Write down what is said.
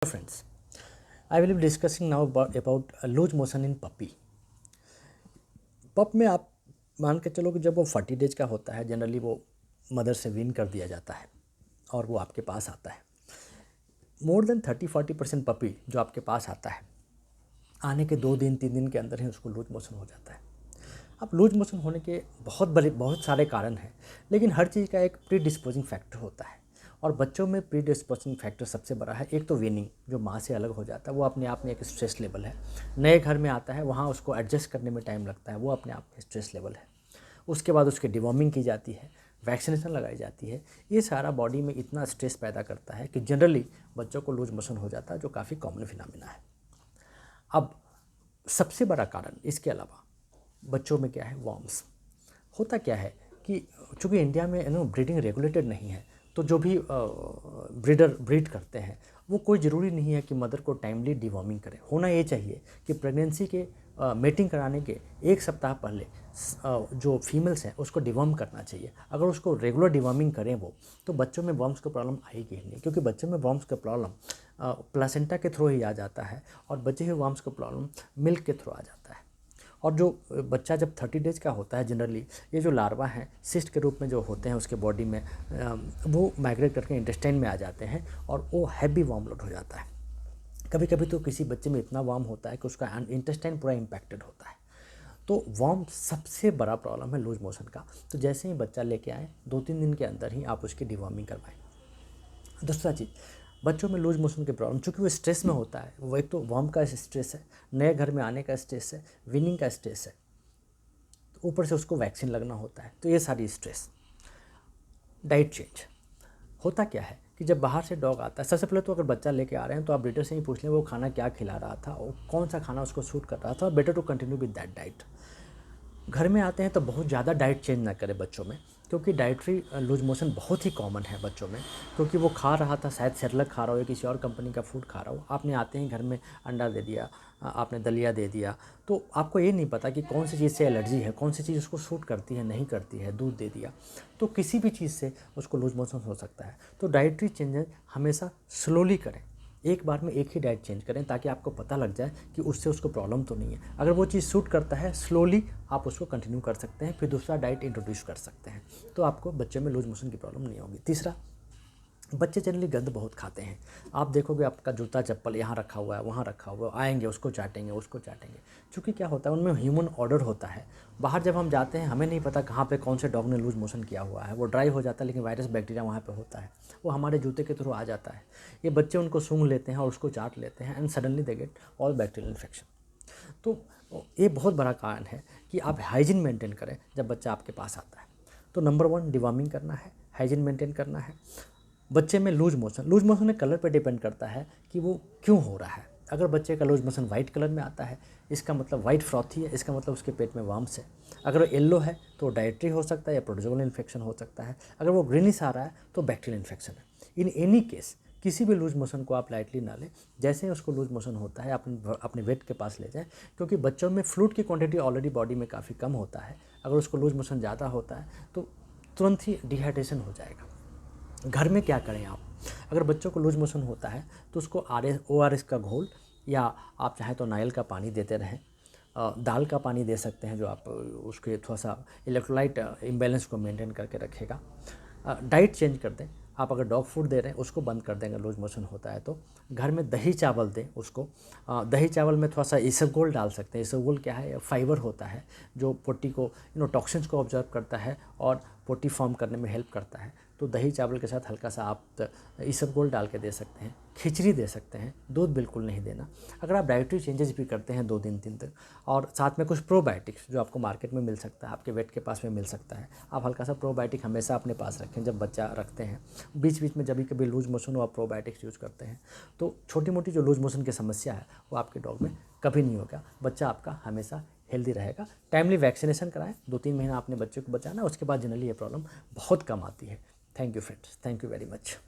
Friends, I will be discussing now about loose motion in puppy. Pup में आप मान के चलो कि जब वो 40 डेज का होता है जनरली वो मदर से वीन कर दिया जाता है और वो आपके पास आता है। मोर देन 30-40% पपी जो आपके पास आता है आने के 2 दिन 3 दिन के अंदर ही उसको लूज मोशन हो जाता है। अब लूज मोशन होने के बहुत सारे कारण हैं, लेकिन हर चीज़ का एक प्री डिस्पोजिंग फैक्टर होता है और बच्चों में प्री डिस्पोजिंग फैक्टर सबसे बड़ा है। एक तो वीनिंग जो माँ से अलग हो जाता है, वो अपने आप में एक स्ट्रेस लेवल है। नए घर में आता है, वहाँ उसको एडजस्ट करने में टाइम लगता है, वो अपने आप में स्ट्रेस लेवल है। उसके बाद उसकी डिवॉर्मिंग की जाती है, वैक्सीनेशन लगाई जाती है। ये सारा बॉडी में इतना स्ट्रेस पैदा करता है कि जनरली बच्चों को लूज मोशन हो जाता है, जो काफ़ी कॉमन फिनोमेना है। अब सबसे बड़ा कारण इसके अलावा बच्चों में क्या है, वॉर्म्स। होता क्या है कि चूँकि इंडिया में ब्रीडिंग रेगुलेटेड नहीं है, तो जो भी ब्रीडर ब्रीड करते हैं वो कोई ज़रूरी नहीं है कि मदर को टाइमली डिवॉर्मिंग करे। होना ये चाहिए कि प्रेगनेंसी के मेटिंग कराने के 1 सप्ताह पहले जो फीमेल्स हैं उसको डिवॉर्म करना चाहिए। अगर उसको रेगुलर डिवॉर्मिंग करें वो, तो बच्चों में वॉर्म्स की प्रॉब्लम आएगी ही नहीं, क्योंकि बच्चों में वॉर्म्स का प्रॉब्लम प्लासेंटा के थ्रू ही आ जाता है और बचे हुए वॉर्म्स का प्रॉब्लम मिल्क के थ्रू आ जाता है। और जो बच्चा जब 30 डेज का होता है जनरली ये जो लार्वा हैं सिस्ट के रूप में जो होते हैं उसके बॉडी में, वो माइग्रेट करके इंटेस्टाइन में आ जाते हैं और वो हैवी वार्म लोड हो जाता है। कभी कभी तो किसी बच्चे में इतना वार्म होता है कि उसका इंटेस्टाइन पूरा इम्पैक्टेड होता है। तो वार्म सबसे बड़ा प्रॉब्लम है लूज मोशन का। तो जैसे ही बच्चा लेके आए 2-3 दिन के अंदर ही आप उसकी डिवॉर्मिंग करवाएं। दूसरा चीज़, बच्चों में लूज मोशन की प्रॉब्लम, चूँकि वो स्ट्रेस में होता है, वो एक तो वार्म का स्ट्रेस है, नए घर में आने का स्ट्रेस है, विनिंग का स्ट्रेस है, तो ऊपर से उसको वैक्सीन लगना होता है, तो ये सारी स्ट्रेस। डाइट चेंज होता क्या है कि जब बाहर से डॉग आता है, सबसे पहले तो अगर बच्चा लेके आ रहे हैं तो आप ब्रीडर से ही पूछ लें वो खाना क्या खिला रहा था और कौन सा खाना उसको सूट कर रहा था, और better to continue with that diet. घर में आते हैं तो बहुत ज़्यादा डाइट चेंज ना करें बच्चों में, क्योंकि डाइटरी लूज मोशन बहुत ही कॉमन है बच्चों में। क्योंकि वो खा रहा था, शायद सेरेलैक खा रहा हो या किसी और कंपनी का फूड खा रहा हो, आपने आते ही घर में अंडा दे दिया, आपने दलिया दे दिया, तो आपको ये नहीं पता कि कौन सी चीज़ से एलर्जी है, कौन सी चीज़ उसको सूट करती है नहीं करती है। दूध दे दिया तो किसी भी चीज़ से उसको लूज मोशन हो सकता है। तो डाइटरी चेंजेस हमेशा स्लोली करें, एक बार में एक ही डाइट चेंज करें, ताकि आपको पता लग जाए कि उससे उसको प्रॉब्लम तो नहीं है। अगर वो चीज़ सूट करता है स्लोली आप उसको कंटिन्यू कर सकते हैं, फिर दूसरा डाइट इंट्रोड्यूस कर सकते हैं, तो आपको बच्चे में लूज मोशन की प्रॉब्लम नहीं होगी। तीसरा, बच्चे जनरली गंद बहुत खाते हैं। आप देखोगे आपका जूता चप्पल यहाँ रखा हुआ है, वहाँ रखा हुआ है, आएंगे उसको चाटेंगे, उसको चाटेंगे। चूँकि क्या होता है उनमें ह्यूमन ऑर्डर होता है। बाहर जब हम जाते हैं हमें नहीं पता कहाँ पे कौन से डॉग ने लूज मोशन किया हुआ है, वो ड्राई हो जाता है लेकिन वायरस बैक्टीरिया वहाँ पे होता है, वो हमारे जूते के थ्रू आ जाता है। ये बच्चे उनको सूंघ लेते हैं और उसको चाट लेते हैं, and suddenly they get all bacterial infection. तो ये बहुत बड़ा कारण है कि आप हाइजीन मेंटेन करें जब बच्चा आपके पास आता है। तो नंबर 1 डिवॉर्मिंग करना है, हाइजीन मेंटेन करना है। बच्चे में लूज मोशन में कलर पे डिपेंड करता है कि वो क्यों हो रहा है। अगर बच्चे का लूज मोशन वाइट कलर में आता है, इसका मतलब वाइट फ्रॉथी है, इसका मतलब उसके पेट में वार्म्स है। अगर वो येलो है तो डायट्री हो सकता है या प्रोटोजोअल इन्फेक्शन हो सकता है। अगर वो ग्रीनिश आ रहा है तो बैक्टीरियल इन्फेक्शन है। इन एनी केस किसी भी लूज मोशन को आप लाइटली ना लें। जैसे ही उसको लूज मोशन होता है अपने वेट के पास ले जाएं, क्योंकि बच्चों में फ्लूइड की क्वांटिटी ऑलरेडी बॉडी में काफ़ी कम होता है। अगर उसको लूज मोशन ज़्यादा होता है तो तुरंत ही डिहाइड्रेशन हो जाएगा। घर में क्या करें आप, अगर बच्चों को लूज मोशन होता है तो उसको ORS का घोल, या आप चाहें तो नारियल का पानी देते रहें। दाल का पानी दे सकते हैं जो आप उसके थोड़ा सा इलेक्ट्रोलाइट इम्बैलेंस को मेंटेन करके रखेगा। डाइट चेंज कर दें। आप अगर डॉग फूड दे रहे हैं उसको बंद कर देंगे लूज मोशन होता है तो। घर में दही चावल दें उसको। दही चावल में थोड़ा सा इसबगोल डाल सकते हैं। इसबगोल क्या है, फाइबर होता है जो पोटी को टॉक्सिन्स को ऑब्जर्व करता है और पोटी फॉर्म करने में हेल्प करता है। तो दही चावल के साथ हल्का सा आप इसबगोल डाल के दे सकते हैं। खिचड़ी दे सकते हैं, दूध बिल्कुल नहीं देना। अगर आप डाइटरी चेंजेस भी करते हैं 2 दिन 3 दिन, और साथ में कुछ प्रोबायोटिक्स जो आपको मार्केट में मिल सकता है, आपके वेट के पास में मिल सकता है, आप हल्का सा प्रोबायोटिक हमेशा अपने पास रखें जब बच्चा रखते हैं। बीच बीच में जब भी कभी लूज मोशन हो आप प्रोबायोटिक्स यूज़ करते हैं, तो छोटी मोटी जो लूज मोशन की समस्या है वो आपके डॉग में कभी नहीं होगा। बच्चा आपका हमेशा हेल्दी रहेगा। टाइमली वैक्सीनेशन कराएं, 2-3 महीना आपने बच्चे को बचाना, उसके बाद जनरली ये प्रॉब्लम बहुत कम आती है। Thank you friends, thank you very much.